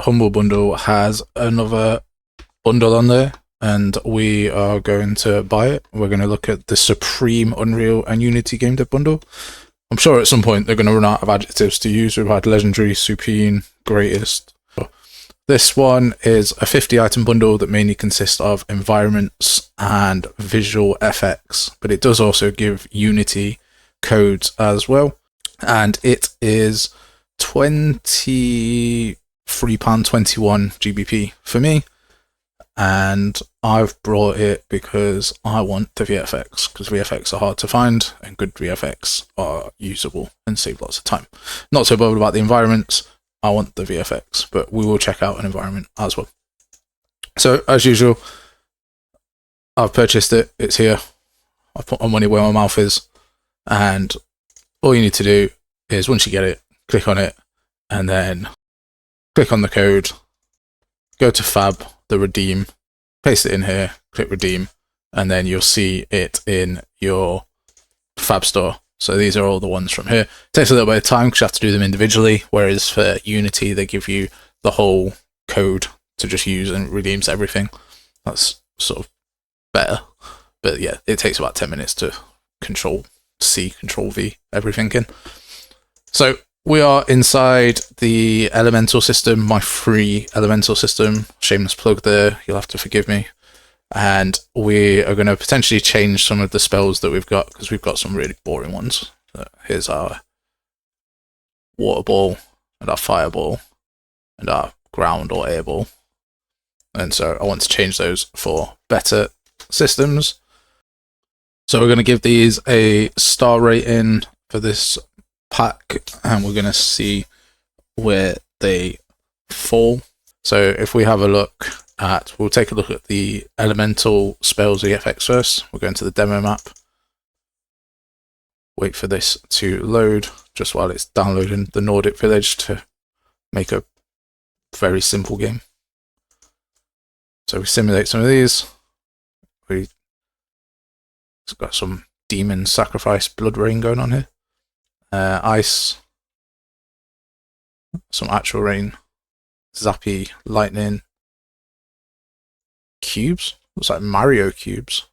Humble Bundle has another bundle on there, and we are going to buy it. We're going to look at the Supreme Unreal and Unity Game Dev Bundle. I'm sure at some point they're going to run out of adjectives to use. We've had Legendary, Supreme, Greatest. This one is a 50 item bundle that mainly consists of environments and visual FX, but it does also give Unity codes as well. And it is £23.21 GBP for me. And I've brought it because I want the VFX, because VFX are hard to find and good VFX are usable and save lots of time. Not so bothered about the environments. I want the VFX, but we will check out an environment as well. So as usual, I've purchased it. It's here. I've put my money where my mouth is, and all you need to do is once you get it, click on it, and then click on the code, go to Fab, the redeem, paste it in here, click redeem, and then you'll see it in your Fab store. So these are all the ones from here. It takes a little bit of time because you have to do them individually, whereas for Unity, they give you the whole code to just use and redeems everything. That's sort of better. But yeah, it takes about 10 minutes to Control-C, Control-V, everything in. So we are inside the Elemental system, my free Elemental system. Shameless plug there, you'll have to forgive me. And we are going to potentially change some of the spells that we've got, because we've got some really boring ones. So here's our water ball, and our fireball, and our ground or air ball. And so I want to change those for better systems. So we're going to give these a star rating for this pack, and we're going to see where they fall. So if we have a look at, we'll take a look at the Elemental Spells VFX first. We'll go into the demo map. Wait for this to load, just while it's downloading the Nordic Village to make a very simple game. So we simulate some of these. It's got some demon sacrifice blood rain going on here. Ice, some actual rain, zappy lightning, cubes, looks like Mario cubes,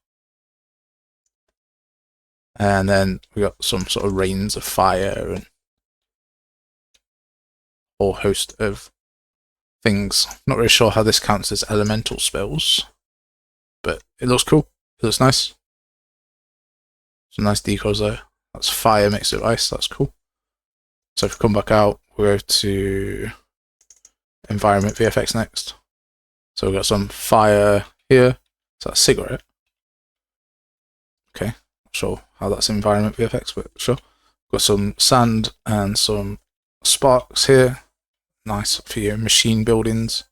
and then we got some sort of rains of fire and a whole host of things. Not really sure how this counts as elemental spells, but it looks cool. It looks nice. Some nice decals there. That's fire mixed with ice. That's cool. So if we come back out, we'll go to Environment VFX next. So we've got some fire here. So that's cigarette. Okay, not sure how that's Environment VFX, but sure. Got some sand and some sparks here. Nice for your machine buildings.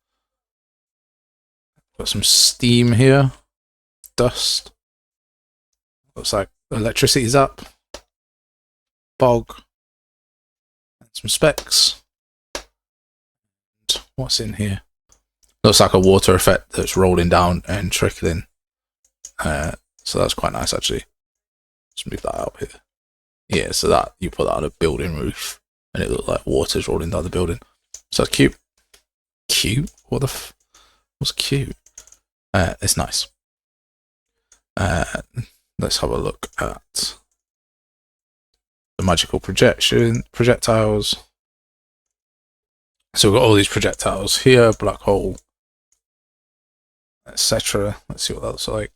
Got some steam here. Dust. Looks like electricity's up. Bog. And some specs. And what's in here? Looks like a water effect that's rolling down and trickling. So that's quite nice actually. Let's move that out here. Yeah, so that you put that on a building roof and it looked like water's rolling down the building. So that's cute. Cute? What the what's cute? It's nice. Let's have a look at the magical projectiles. So we've got all these projectiles here, black hole, etc. Let's see what that looks like.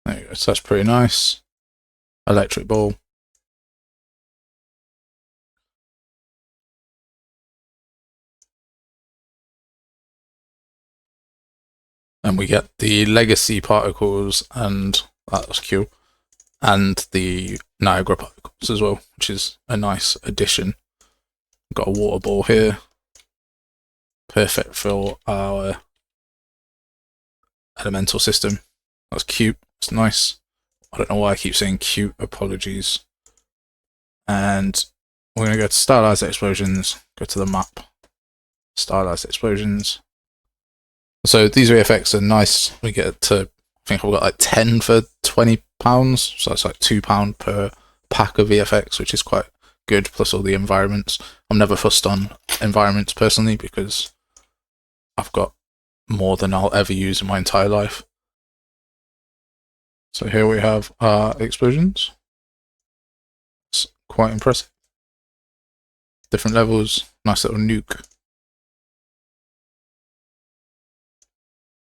There you go. So that's pretty nice. Electric ball. And we get the legacy particles, and that was cool. And the Niagara particles as well, which is a nice addition. We've got a water ball here. Perfect for our elemental system. That's cute. It's nice. I don't know why I keep saying cute. Apologies. And we're going to go to stylized explosions. Go to the map. Stylized explosions. So these VFX are nice. We get to, I think I've got like 10 for £20. So it's like £2 per pack of VFX, which is quite good, plus all the environments. I'm never fussed on environments personally because I've got more than I'll ever use in my entire life. So here we have our explosions. It's quite impressive. Different levels, nice little nuke.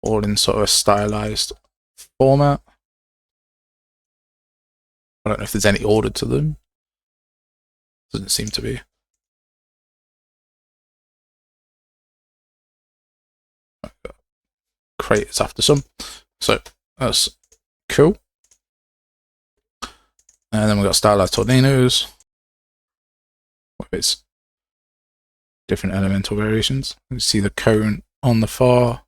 All in sort of a stylized format. I don't know if there's any order to them. Doesn't seem to be. Craters after some. So that's cool. And then we've got stylized tornadoes with its different elemental variations. You see the cone on the far.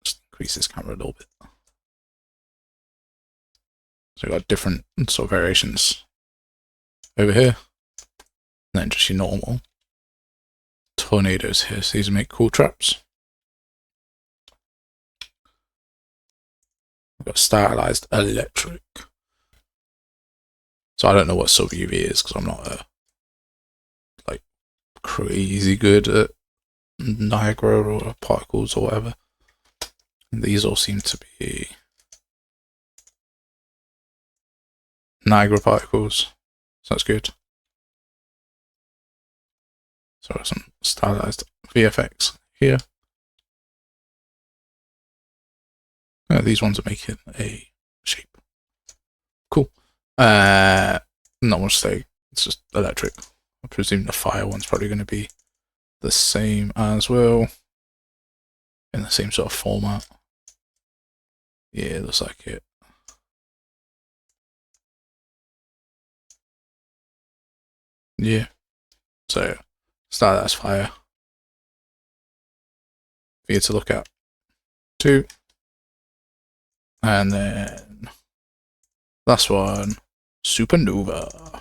Just increase this camera a little bit. So we've got different sort of variations over here. And then just your normal tornadoes here. So these make cool traps. We've got stylized electric. So I don't know what sub UV is because I'm not like crazy good at Niagara or particles or whatever. And these all seem to be Niagara particles, so that's good. So some stylized VFX here. These ones are making a shape. Cool. Not much to say. It's just electric. I presume the fire one's probably going to be the same as well, in the same sort of format. Yeah, it looks like it. Yeah. So start as fire for you to look at. 2. And then last one, supernova.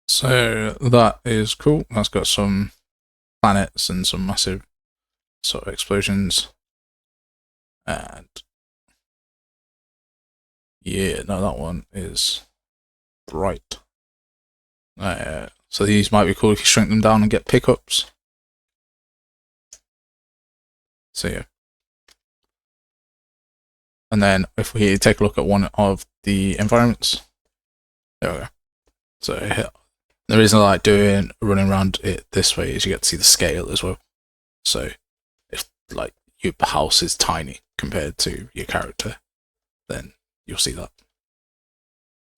So that is cool. That's got some planets and some massive sort of explosions. And yeah, no, that one is bright. So these might be cool if you shrink them down and get pickups. So yeah. And then if we take a look at one of the environments, there we go. So here, the reason I like running around it this way is you get to see the scale as well. So if like your house is tiny compared to your character, then you'll see that.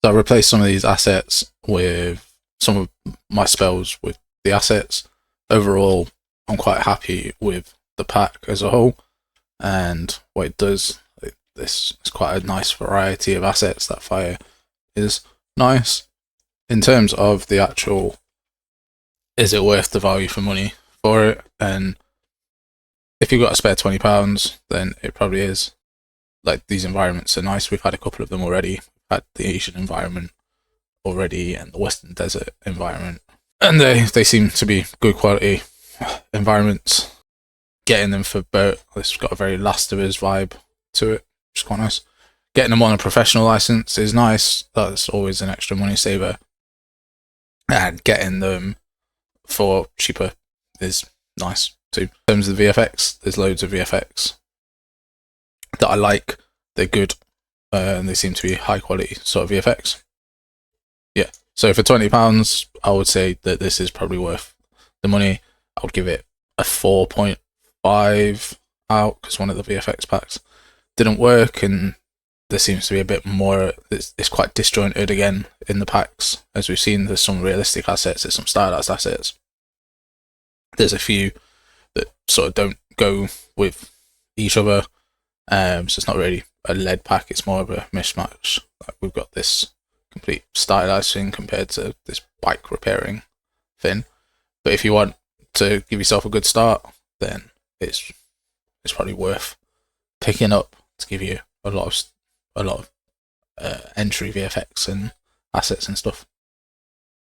So I replaced some of these assets with some of my spells with the assets. Overall, I'm quite happy with the pack as a whole, and what it does. This is quite a nice variety of assets. That fire is nice. In terms of the actual, is it worth the value for money for it? And if you've got a spare £20, then it probably is. Like, these environments are nice. We've had a couple of them already. We've had the Asian environment already and the Western Desert environment. And they seem to be good quality environments. Getting them for boat, it's got a very Last of Us vibe to it, which is quite nice. Getting them on a professional license is nice. That's always an extra money saver. And getting them for cheaper is nice too. In terms of the VFX, there's loads of VFX that I like. They're good, and they seem to be high quality sort of VFX. Yeah, so for £20, I would say that this is probably worth the money. I would give it a 4.5 out because one of the VFX packs didn't work, and there seems to be a bit more. It's quite disjointed again in the packs, as we've seen. There's some realistic assets, there's some stylized assets. There's a few that sort of don't go with each other, so it's not really a lead pack. It's more of a mismatch. Like, we've got this complete stylized thing compared to this bike repairing thing. But if you want to give yourself a good start, then it's probably worth picking up to give you a lot of entry VFX and assets and stuff.